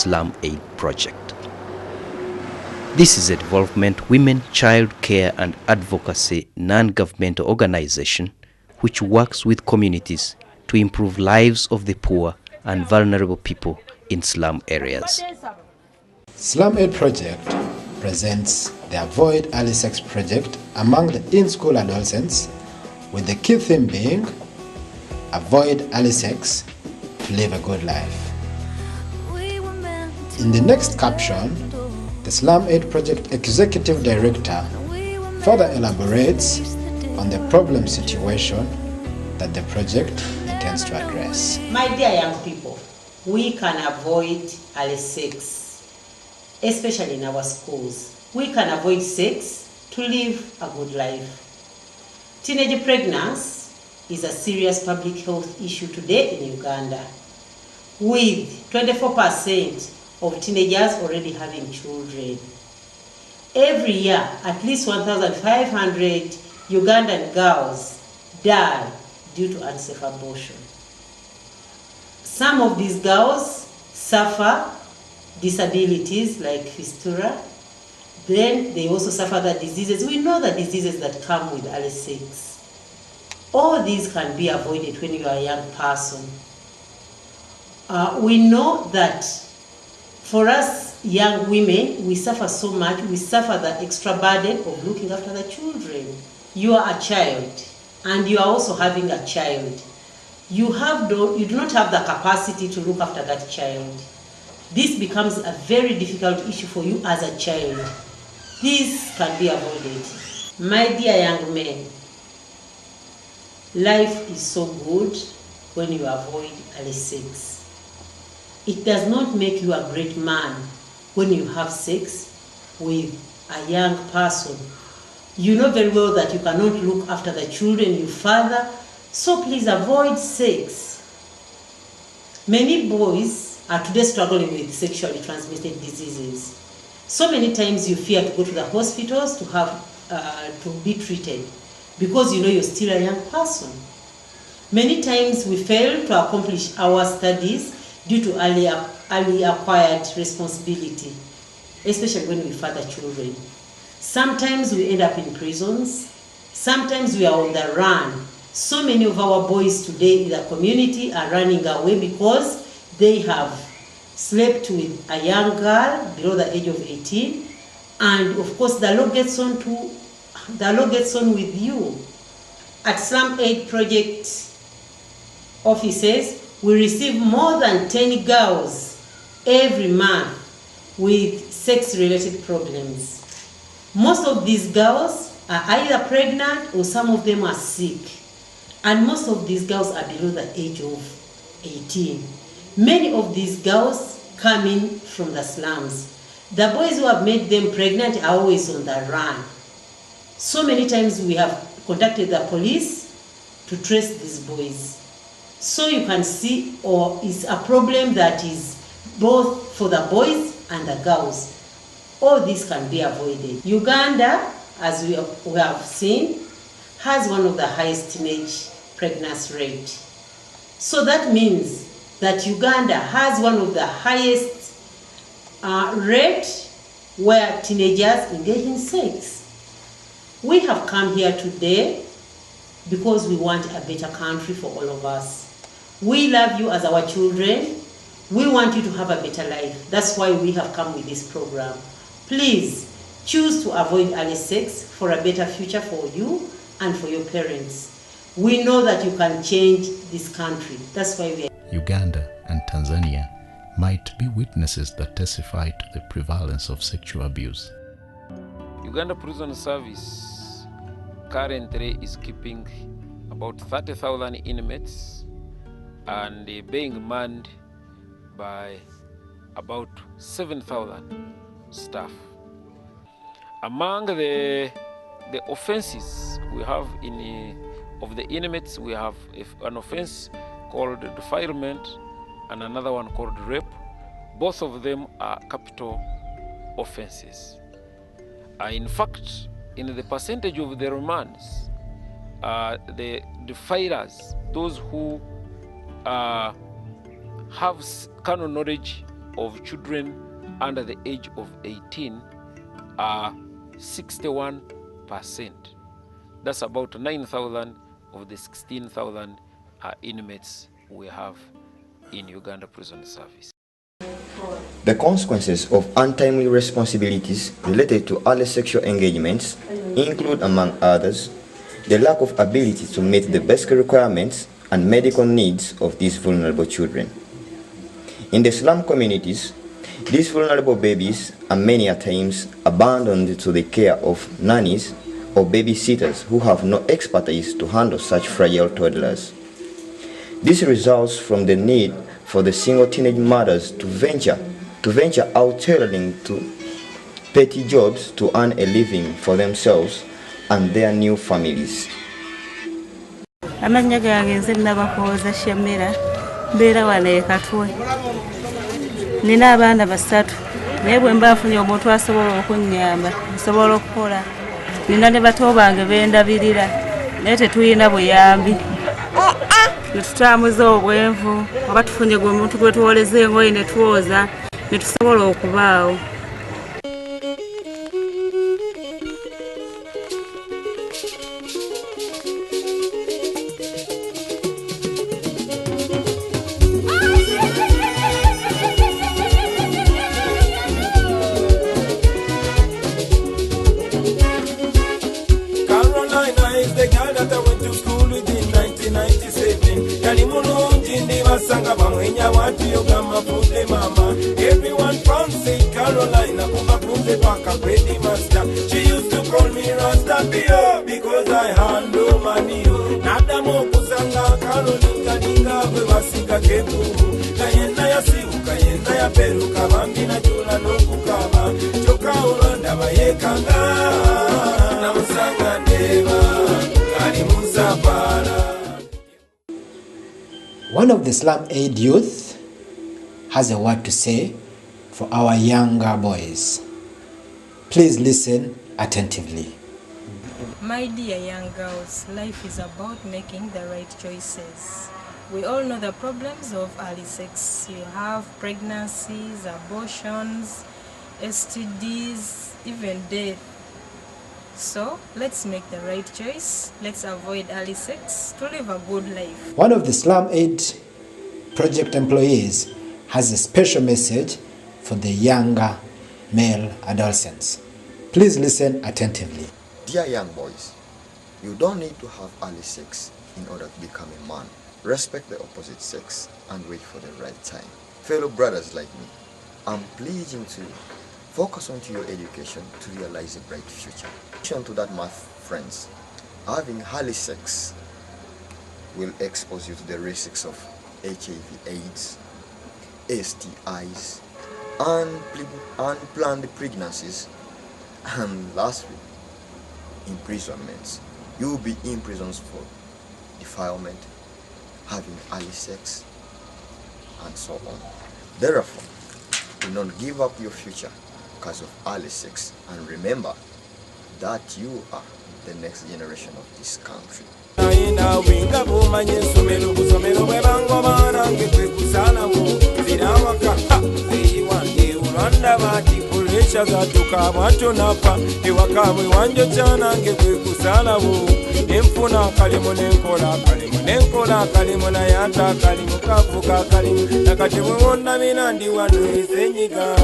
Slum Aid project. This is a development, women, child care and advocacy non-governmental organization which works with communities to improve lives of the poor and vulnerable people in slum areas. Slum Aid project presents the Avoid Early Sex project among the in-school adolescents, with the key theme being Avoid Early Sex to live a good life. In the next caption, the Slum Aid project executive director further elaborates on the problem situation that the project intends to address. My dear young people, we can avoid early sex, especially in our schools. We can avoid sex to live a good life. Teenage pregnancy is a serious public health issue today in Uganda, with 24% of teenagers already having children. Every year, at least 1,500 Ugandan girls die due to unsafe abortion. Some of these girls suffer disabilities like fistula. Then they also suffer the diseases. We know the diseases that come with early sex. All these can be avoided when you are a young person. We know that for us young women, we suffer so much. We suffer the extra burden of looking after the children. You are a child, and you are also having a child. You do not have the capacity to look after that child. This becomes a very difficult issue for you as a child. This can be avoided. My dear young men, life is so good when you avoid early sex. It does not make you a great man when you have sex with a young person. You know very well that you cannot look after the children you father, so please avoid sex. Many boys are today struggling with sexually transmitted diseases. So many times you fear to go to the hospitals to be treated because you know you're still a young person. Many times we fail to accomplish our studies due to early acquired responsibility, especially when we father children. Sometimes we end up in prisons. Sometimes we are on the run. So many of our boys today in the community are running away because they have slept with a young girl below the age of 18, and of course the law gets on with you. At Slum Aid project offices, we receive more than 10 girls every month with sex-related problems. Most of these girls are either pregnant or some of them are sick. And most of these girls are below the age of 18. Many of these girls come in from the slums. The boys who have made them pregnant are always on the run. So many times we have contacted the police to trace these boys. So you can see, it's a problem that is both for the boys and the girls. All this can be avoided. Uganda, as we have seen, has one of the highest teenage pregnancy rate. So that means that Uganda has one of the highest rate where teenagers engage in sex. We have come here today because we want a better country for all of us. We love you as our children. We want you to have a better life. That's why we have come with this program. Please choose to avoid early sex for a better future for you and for your parents. We know that you can change this country. That's why we are. Uganda and Tanzania might be witnesses that testify to the prevalence of sexual abuse. Uganda Prison Service currently is keeping about 30,000 inmates and being manned by about 7,000 staff. Among the offenses we have of the inmates, we have an offense called defilement and another one called rape. Both of them are capital offenses. In fact, in the percentage of the remands, the defilers, those who have carnal knowledge of children under the age of 18 are 61%. That's about 9,000 of the 16,000 inmates we have in Uganda Prison Service. The consequences of untimely responsibilities related to early sexual engagements include, among others, the lack of ability to meet the basic requirements and medical needs of these vulnerable children. In the slum communities, these vulnerable babies are many a times abandoned to the care of nannies or babysitters who have no expertise to handle such fragile toddlers. This results from the need for the single teenage mothers to venture out tailoring to petty jobs to earn a living for themselves and their new families. Amanya gange nze nabakoza Shamira mbeera wano e Katwe. Nina abaana basatu naye bwe mbafunye omuntu asobola okunnyamba nsobola okukola. Nina ne bato bange bendabirira naye tetulina buyambi. Netutamuza obwenvu oba tufunye gwe omuntu gwe tuwoleza engoye ne tuwoza ne tusobola okubaawo. Everyone from St. Carolina, she used to call me Rasta because I had no money. Nada mo kusanga Carolina ninga bwasika kepu. Kayenda ya siu, kayenda ya peru, kabambi na jula no kukama. Choka ulonda bayekanga, na musanga neva, karimusa para. One of the Slum Aid youth has a word to say for our younger boys. Please listen attentively. My dear young girls, life is about making the right choices. We all know the problems of early sex. You have pregnancies, abortions, STDs, even death. So let's make the right choice. Let's avoid early sex to live a good life. One of the Slum Aid project employees has a special message for the younger male adolescents. Please listen attentively. Dear young boys, you don't need to have early sex in order to become a man. Respect the opposite sex and wait for the right time. Fellow brothers like me, I'm pledging to focus on your education to realize a bright future. To that, my friends, having early sex will expose you to the risks of HIV/AIDS, STIs, unplanned pregnancies, and lastly, imprisonments. You will be in prisons for defilement, having early sex, and so on. Therefore, do not give up your future because of early sex, and remember that you are the next generation of this country. Enfuna kalimu nenkola kalimu nayata kalimu kafuka kalimu nakati mwona minandi wano esenyiga